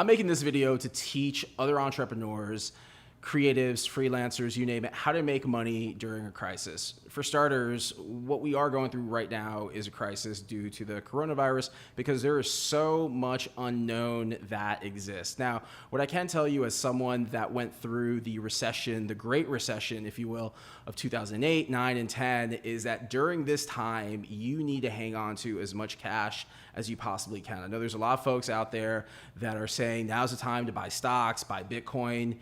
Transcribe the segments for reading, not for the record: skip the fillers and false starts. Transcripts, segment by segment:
I'm making this video to teach other entrepreneurs, creatives, freelancers, you name it, how to make money during a crisis. For starters, what we are going through right now is a crisis due to the coronavirus because there is so much unknown that exists. Now, what I can tell you as someone that went through the recession, the Great Recession, if you will, of 2008, 9, and 10, is that during this time, you need to hang on to as much cash as you possibly can. I know there's a lot of folks out there that are saying now's the time to buy stocks, buy Bitcoin.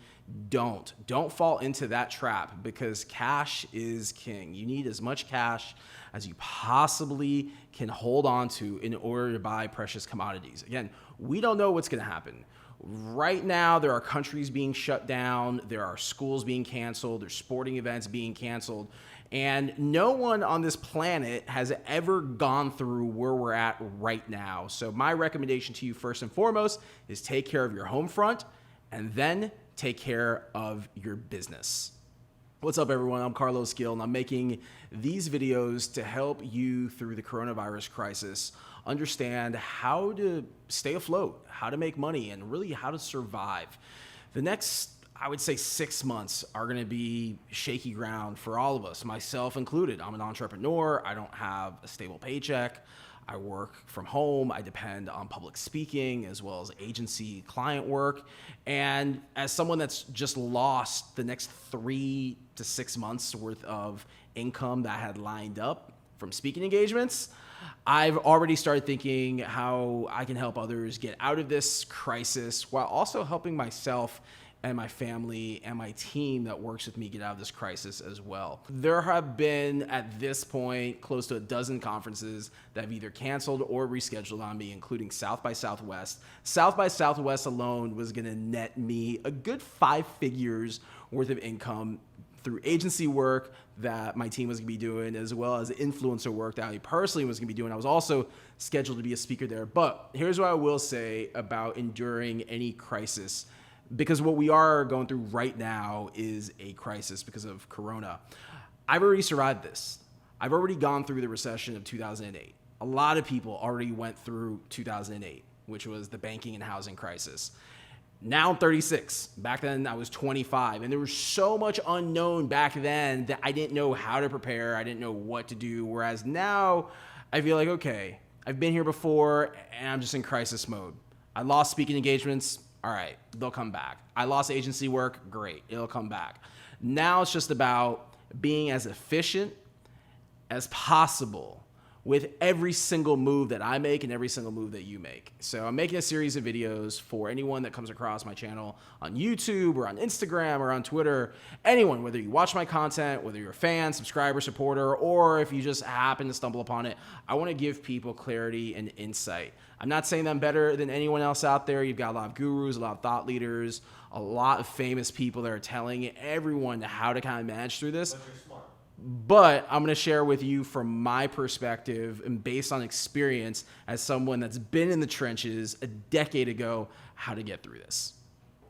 Don't fall into that trap because cash is king. You need as much cash as you possibly can hold on to in order to buy precious commodities. Again, we don't know what's going to happen. Right now, there are countries being shut down. There are schools being canceled. There's sporting events being canceled. And no one on this planet has ever gone through where we're at right now. So my recommendation to you first and foremost is take care of your home front and then take care of your business. What's up, everyone? I'm Carlos Gill, and I'm making these videos to help you through the coronavirus crisis understand how to stay afloat, how to make money, and really how to survive. The next, I would say, 6 months are going to be shaky ground for all of us, myself included. I'm an entrepreneur. I don't have a stable paycheck. I work from home. I depend on public speaking as well as agency client work. And as someone that's just lost the next 3 to 6 months worth of income that I had lined up from speaking engagements, I've already started thinking how I can help others get out of this crisis while also helping myself and my family and my team that works with me get out of this crisis as well. There have been, at this point, close to a dozen conferences that have either canceled or rescheduled on me, including South by Southwest. South by Southwest alone was gonna net me a good 5 figures worth of income through agency work that my team was gonna be doing, as well as influencer work that I personally was gonna be doing. I was also scheduled to be a speaker there. But here's what I will say about enduring any crisis, because what we are going through right now is a crisis because of Corona. I've already survived this. I've already gone through the recession of 2008. A lot of people already went through 2008, which was the banking and housing crisis. Now I'm 36. Back then I was 25, and there was so much unknown back then that I didn't know how to prepare. I didn't know what to do. Whereas now I feel like, okay, I've been here before and I'm just in crisis mode. I lost speaking engagements. All right, they'll come back. I lost agency work. Great, it'll come back. Now it's just about being as efficient as possible with every single move that I make and every single move that you make. So I'm making a series of videos for anyone that comes across my channel on YouTube or on Instagram or on Twitter. Anyone, whether you watch my content, whether you're a fan, subscriber, supporter, or if you just happen to stumble upon it, I want to give people clarity and insight. I'm not saying that I'm better than anyone else out there. You've got a lot of gurus, a lot of thought leaders, a lot of famous people that are telling everyone how to kind of manage through this. But I'm going to share with you from my perspective and based on experience as someone that's been in the trenches a decade ago, how to get through this.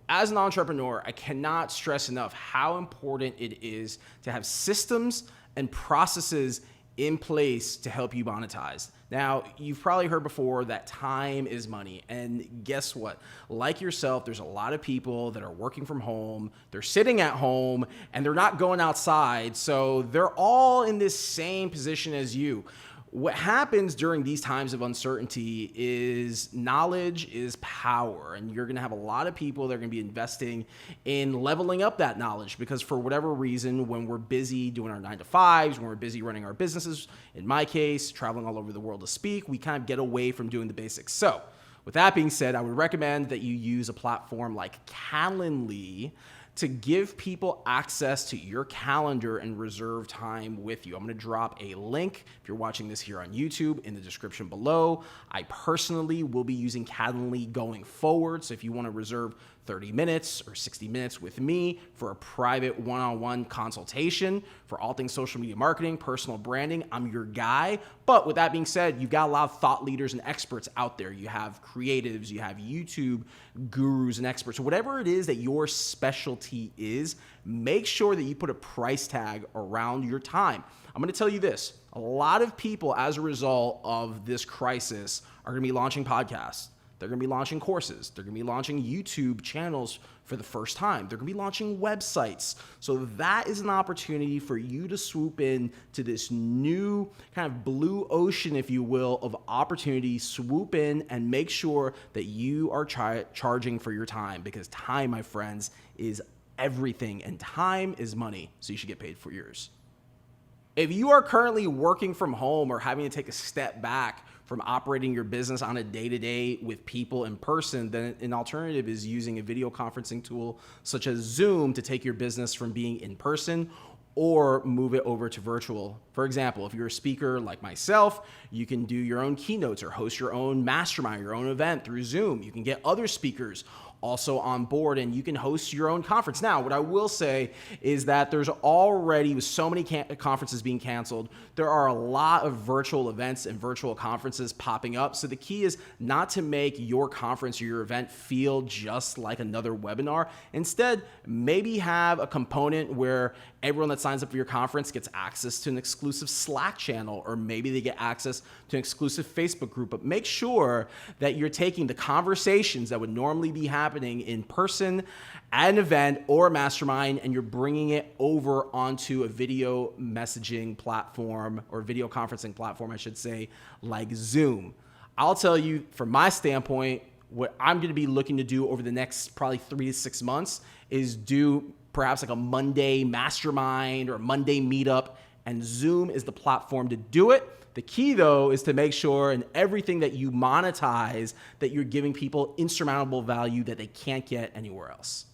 As an entrepreneur, I cannot stress enough how important it is to have systems and processes in place to help you monetize. Now, you've probably heard before that time is money. And guess what? Like yourself, there's a lot of people that are working from home, they're sitting at home, and they're not going outside. So they're all in this same position as you. What happens during these times of uncertainty is knowledge is power, and you're going to have a lot of people that are going to be investing in leveling up that knowledge because for whatever reason, when we're busy doing our 9-to-5s, when we're busy running our businesses, in my case, traveling all over the world to speak, we kind of get away from doing the basics. So with that being said, I would recommend that you use a platform like Calendly to give people access to your calendar and reserve time with you. I'm going to drop a link if you're watching this here on YouTube in the description below. I personally will be using Calendly going forward. So if you want to reserve 30 minutes or 60 minutes with me for a private one-on-one consultation for all things social media marketing, personal branding, I'm your guy. But with that being said, you've got a lot of thought leaders and experts out there. You have creatives, you have YouTube gurus and experts. So whatever it is that your specialty is, make sure that you put a price tag around your time. I'm going to tell you this. A lot of people, as a result of this crisis, are going to be launching podcasts. They're going to be launching courses. They're going to be launching YouTube channels for the first time. They're going to be launching websites. So that is an opportunity for you to swoop in to this new kind of blue ocean, if you will, of opportunity. Swoop in and make sure that you are charging for your time, because time, my friends, is everything, and time is money. So you should get paid for yours. If you are currently working from home or having to take a step back from operating your business on a day-to-day with people in person, then an alternative is using a video conferencing tool such as Zoom to take your business from being in person or move it over to virtual. For example, if you're a speaker like myself, you can do your own keynotes or host your own mastermind, your own event through Zoom. You can get other speakers also on board, and you can host your own conference. Now, what I will say is that there's already, with so many conferences being canceled, there are a lot of virtual events and virtual conferences popping up. So the key is not to make your conference or your event feel just like another webinar. Instead, maybe have a component where everyone that signs up for your conference gets access to an exclusive Slack channel, or maybe they get access to an exclusive Facebook group. But make sure that you're taking the conversations that would normally be happening in person at an event or a mastermind, and you're bringing it over onto a video messaging platform, or video conferencing platform, I should say, like Zoom. I'll tell you, from my standpoint, what I'm going to be looking to do over the next probably 3 to 6 months is do perhaps like a Monday mastermind or a Monday meetup, and Zoom is the platform to do it. The key, though, is to make sure in everything that you monetize that you're giving people insurmountable value that they can't get anywhere else.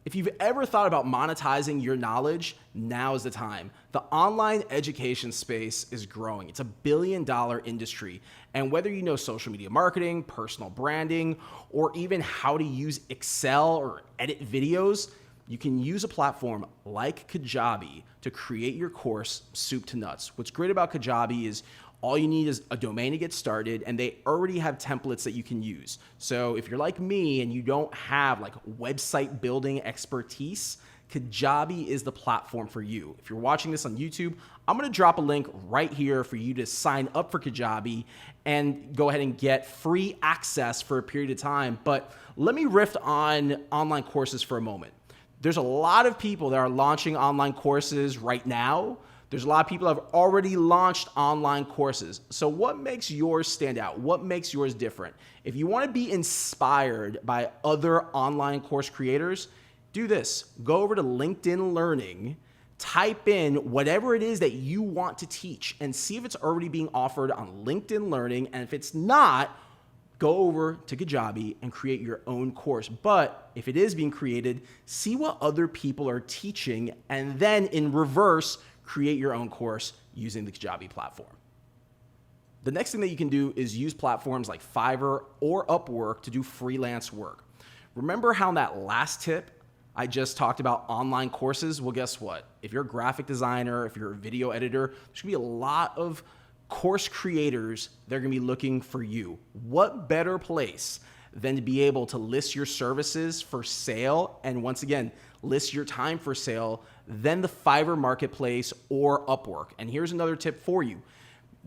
If you've ever thought about monetizing your knowledge, now is the time. The online education space is growing. It's $1 billion industry. And whether you know social media marketing, personal branding, or even how to use Excel or edit videos, you can use a platform like Kajabi to create your course soup to nuts. What's great about Kajabi is all you need is a domain to get started, and they already have templates that you can use. So if you're like me and you don't have like website building expertise, Kajabi is the platform for you. If you're watching this on YouTube, I'm gonna drop a link right here for you to sign up for Kajabi and go ahead and get free access for a period of time. But let me riff on online courses for a moment. There's a lot of people that are launching online courses right now. There's a lot of people that have already launched online courses. So what makes yours stand out? What makes yours different? If you want to be inspired by other online course creators, do this. Go over to LinkedIn Learning, type in whatever it is that you want to teach, and see if it's already being offered on LinkedIn Learning. And if it's not, go over to Kajabi and create your own course. But if it is being created, see what other people are teaching, and then in reverse, create your own course using the Kajabi platform. The next thing that you can do is use platforms like Fiverr or Upwork to do freelance work. Remember how in that last tip I just talked about online courses? Well, guess what? If you're a graphic designer, if you're a video editor, there's gonna be a lot of course creators, they're gonna be looking for you. What better place than to be able to list your services for sale, and once again, list your time for sale, than the Fiverr marketplace or Upwork. And here's another tip for you.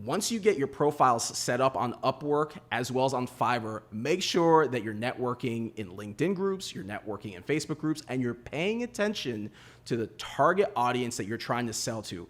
Once you get your profiles set up on Upwork as well as on Fiverr, make sure that you're networking in LinkedIn groups, you're networking in Facebook groups, and you're paying attention to the target audience that you're trying to sell to.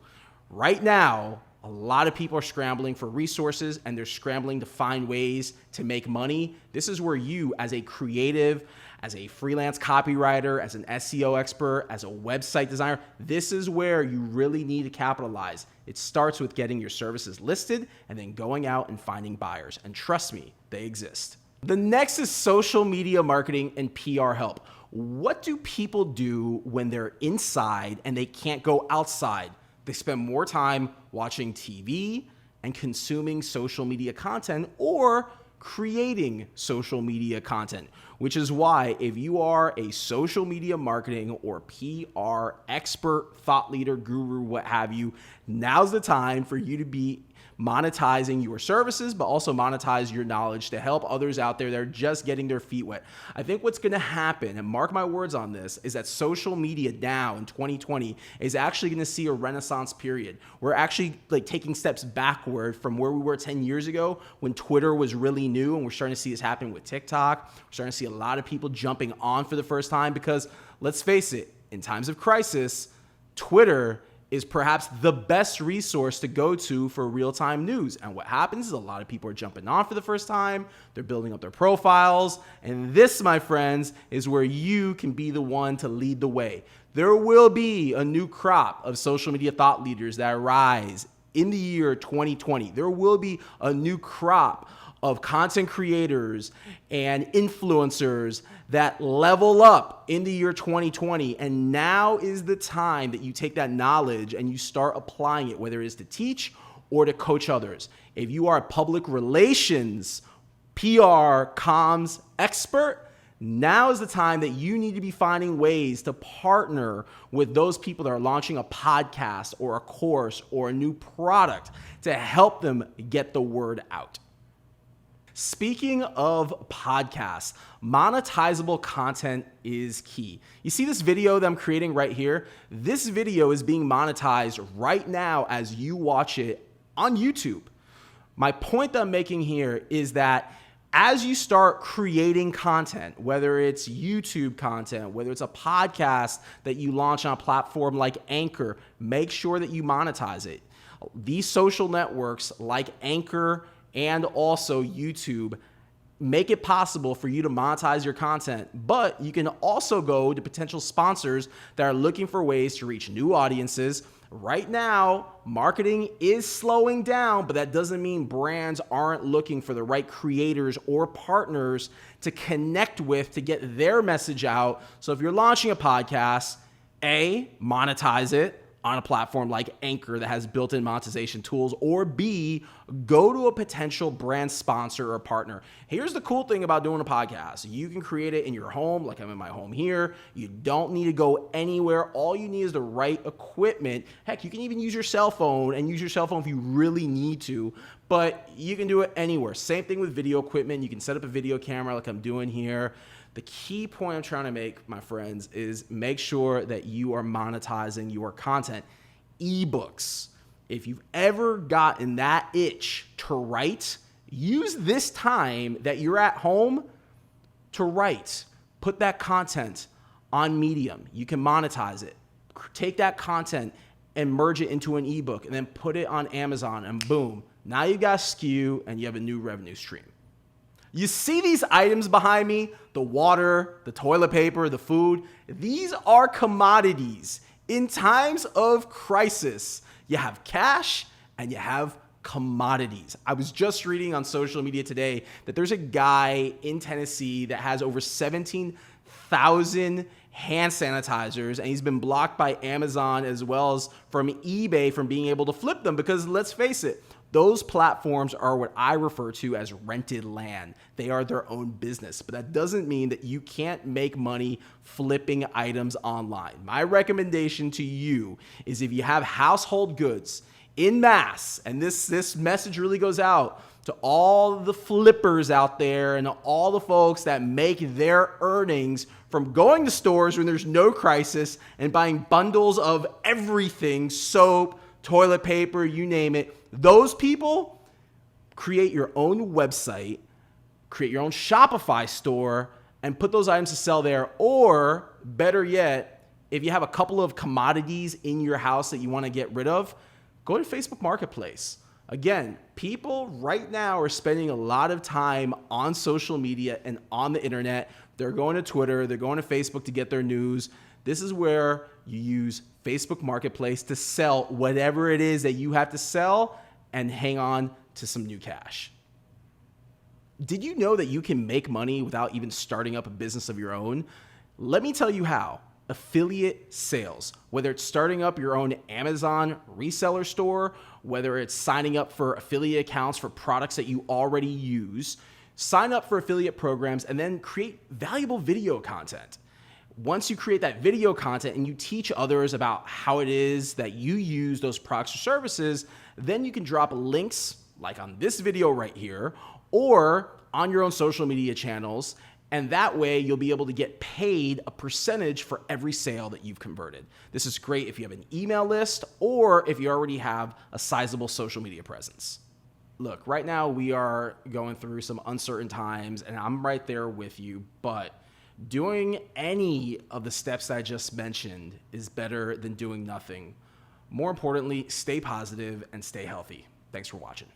Right now, a lot of people are scrambling for resources, and they're scrambling to find ways to make money. This is where you, as a creative, as a freelance copywriter, as an SEO expert, as a website designer, this is where you really need to capitalize. It starts with getting your services listed and then going out and finding buyers. And trust me, they exist. The next is social media marketing and PR help. What do people do when they're inside and they can't go outside? They spend more time watching TV and consuming social media content, or creating social media content, which is why if you are a social media marketing or PR expert, thought leader, guru, what have you, now's the time for you to be monetizing your services, but also monetize your knowledge to help others out there that are just getting their feet wet. I think what's going to happen, and mark my words on this, is that social media now in 2020 is actually going to see a renaissance period. We're actually like taking steps backward from where we were 10 years ago when Twitter was really new, and we're starting to see this happen with TikTok. We're starting to see a lot of people jumping on for the first time because, let's face it, in times of crisis, Twitter is perhaps the best resource to go to for real-time news. And what happens is a lot of people are jumping on for the first time, they're building up their profiles, and this, my friends, is where you can be the one to lead the way. There will be a new crop of social media thought leaders that rise in the year 2020. There will be a new crop of content creators and influencers that level up in the year 2020. And now is the time that you take that knowledge and you start applying it, whether it is to teach or to coach others. If you are a public relations, PR, comms expert, now is the time that you need to be finding ways to partner with those people that are launching a podcast or a course or a new product to help them get the word out. Speaking of podcasts, monetizable content is key. You see this video that I'm creating right here? This video is being monetized right now as you watch it on YouTube. My point that I'm making here is that as you start creating content, whether it's YouTube content, whether it's a podcast that you launch on a platform like Anchor, make sure that you monetize it. These social networks like Anchor and also YouTube make it possible for you to monetize your content, but you can also go to potential sponsors that are looking for ways to reach new audiences. Right now, marketing is slowing down, but that doesn't mean brands aren't looking for the right creators or partners to connect with to get their message out. So if you're launching a podcast, A, monetize it on a platform like Anchor that has built-in monetization tools, or B, go to a potential brand sponsor or partner. Here's the cool thing about doing a podcast. You can create it in your home, like I'm in my home here. You don't need to go anywhere. All you need is the right equipment. Heck, you can even use your cell phone and use your cell phone if you really need to, but you can do it anywhere. Same thing with video equipment. You can set up a video camera like I'm doing here. The key point I'm trying to make, my friends, is make sure that you are monetizing your content. Ebooks. If you've ever gotten that itch to write, use this time that you're at home to write. Put that content on Medium. You can monetize it. Take that content and merge it into an ebook and then put it on Amazon, and boom, now you got a SKU and you have a new revenue stream. You see these items behind me, the water, the toilet paper, the food, these are commodities. In times of crisis, you have cash and you have commodities. I was just reading on social media today that there's a guy in Tennessee that has over 17,000 hand sanitizers, and he's been blocked by Amazon as well as from eBay from being able to flip them because, let's face it, those platforms are what I refer to as rented land. They are their own business, but that doesn't mean that you can't make money flipping items online. My recommendation to you is if you have household goods in mass, and this message really goes out to all the flippers out there and all the folks that make their earnings from going to stores when there's no crisis and buying bundles of everything, soap, toilet paper, you name it. Those people, create your own website, create your own Shopify store, and put those items to sell there. Or better yet, if you have a couple of commodities in your house that you want to get rid of, go to Facebook Marketplace. Again, people right now are spending a lot of time on social media and on the internet. They're going to Twitter, they're going to Facebook to get their news. This is where you use Facebook Marketplace to sell whatever it is that you have to sell and hang on to some new cash. Did you know that you can make money without even starting up a business of your own? Let me tell you how. Affiliate sales, whether it's starting up your own Amazon reseller store, whether it's signing up for affiliate accounts for products that you already use, sign up for affiliate programs and then create valuable video content. Once you create that video content and you teach others about how it is that you use those products or services, then you can drop links like on this video right here or on your own social media channels. And that way you'll be able to get paid a percentage for every sale that you've converted. This is great if you have an email list or if you already have a sizable social media presence. Look, right now we are going through some uncertain times and I'm right there with you, but doing any of the steps I just mentioned is better than doing nothing. More importantly, stay positive and stay healthy. Thanks for watching.